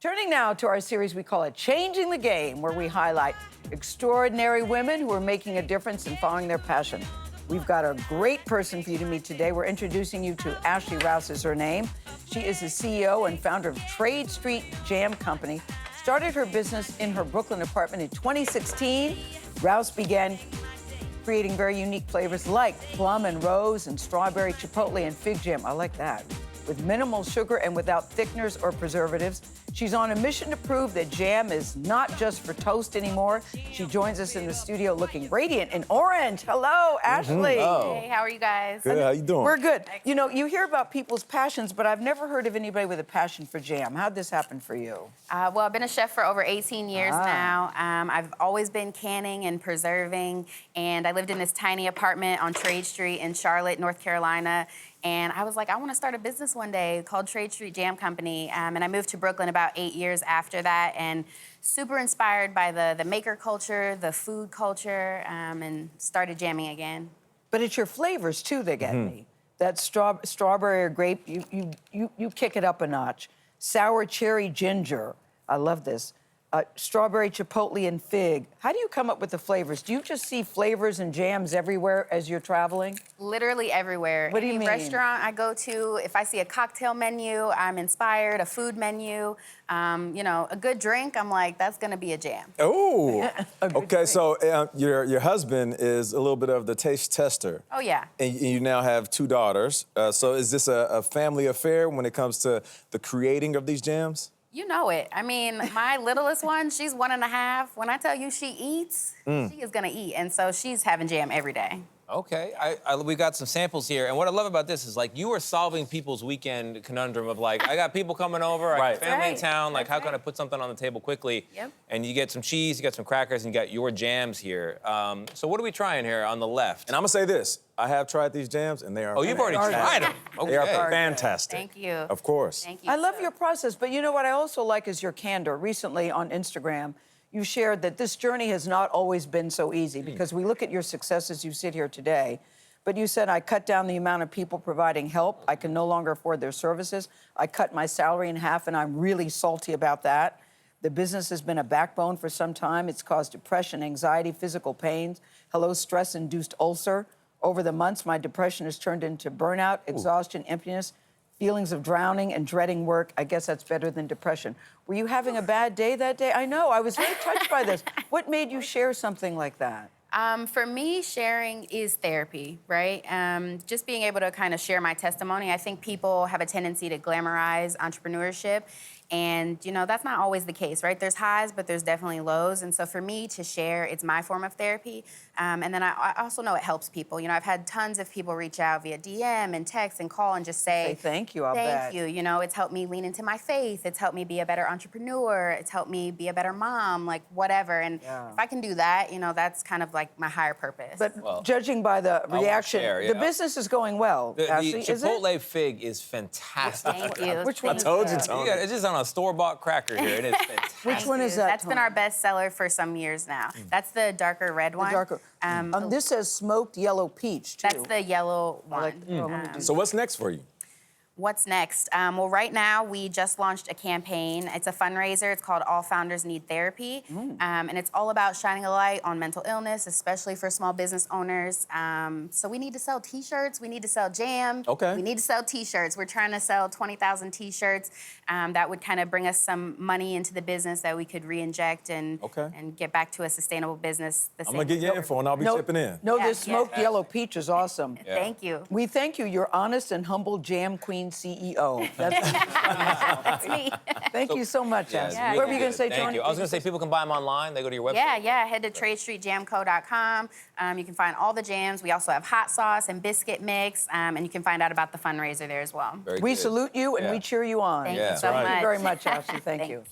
Turning now to our series, we call it Changing the Game, where we highlight extraordinary women who are making a difference and following their passion. We've got a great person for you to meet today. We're introducing you to Ashley Rouse is her name. She is the CEO and founder of Trade Street Jam Company. Started her business in her Brooklyn apartment in 2016. Rouse began creating very unique flavors like plum and rose and strawberry, chipotle, and fig jam. I like that. With minimal sugar and without thickeners or preservatives. She's on a mission to prove that jam is not just for toast anymore. She joins us in the studio looking radiant in orange. Hello, Ashley. Hey, how are you guys? Good, how you doing? We're good. You know, you hear about people's passions, but I've never heard of anybody with a passion for jam. How'd this happen for you? Well, I've been a chef for over 18 years now. I've always been canning and preserving, and I lived in this tiny apartment on Trade Street in Charlotte, North Carolina. And I was like, I want to start a business one day called Trade Street Jam Company. And I moved to Brooklyn about 8 years after that, and super inspired by the maker culture, the food culture, and started jamming again. But it's your flavors, too, that get me. That strawberry or grape, you kick it up a notch. Sour cherry ginger, I love this. Strawberry, chipotle, and fig. How do you come up with the flavors? Do you just see flavors and jams everywhere as you're traveling? Literally everywhere. What do you mean? Any restaurant I go to, if I see a cocktail menu, I'm inspired, a food menu, you know, a good drink, I'm like, that's gonna be a jam. Oh, okay, so your husband is a little bit of the taste tester. Oh, yeah. And you now have 2 daughters. So is this a family affair when it comes to the creating of these jams? You know it. I mean, my littlest one, she's 1.5. When I tell you she eats, she is gonna eat. And so she's having jam every day. Okay, we got some samples here, and what I love about this is like you are solving people's weekend conundrum of like, I got people coming over, I got family in town, like how can I put something on the table quickly? Yep. And you get some cheese, you got some crackers, and you got your jams here. So what are we trying here on the left? And I'm gonna say this, I have tried these jams and they are You've already tried them. Okay. They are fantastic. Thank you. Of course. Thank you. I love your process, but you know what I also like is your candor. Recently on Instagram, you shared that this journey has not always been so easy because we look at your success as you sit here today, but you said, I cut down the amount of people providing help. I can no longer afford their services. I cut my salary in half, and I'm really salty about that. The business has been a backbone for some time. It's caused depression, anxiety, physical pains. Hello, stress-induced ulcer. Over the months, my depression has turned into burnout, exhaustion, emptiness, feelings of drowning and dreading work. I guess that's better than depression. Were you having a bad day that day? I know, I was very touched by this. What made you share something like that? For me, sharing is therapy, right? Just being able to kind of share my testimony. I think people have a tendency to glamorize entrepreneurship. And, you know, that's not always the case, right? There's highs, but there's definitely lows. And so for me to share, it's my form of therapy. And then I also know it helps people. You know, I've had tons of people reach out via DM and text and call and just say thank you, I'll bet. Thank you. You know, it's helped me lean into my faith. It's helped me be a better entrepreneur. It's helped me be a better mom, like whatever. And if I can do that, you know, that's kind of like my higher purpose. But judging by the reaction, the business is going well, Ashley, the Chipotle fig is fantastic. Thank you. Which one? I told you, Tony. It's just on a store-bought cracker here. It is fantastic. Which one is that? That's been our best seller for some years now. That's the darker red one. Darker. This says smoked yellow peach, too. That's the yellow one. So what's next for you? What's next? Well, right now, we just launched a campaign. It's a fundraiser. It's called All Founders Need Therapy. And it's all about shining a light on mental illness, especially for small business owners. So we need to sell T-shirts. We need to sell jam. Okay. We need to sell T-shirts. We're trying to sell 20,000 T-shirts. That would kind of bring us some money into the business that we could re-inject and get back to a sustainable business. I'm going to get your info, and I'll be chipping in. No, this smoked yellow peach is awesome. Thank you. We thank you. You're honest and humble jam queen CEO. That's me. Thank you so much, Ashley. What were you going to say, Tony? Thank you. I was going to say people can buy them online. They go to your website. Yeah. Head to tradestreetjamco.com. You can find all the jams. We also have hot sauce and biscuit mix, and you can find out about the fundraiser there as well. We salute you and we cheer you on. Thank you so much. Thank you very much, Ashley. Thank you.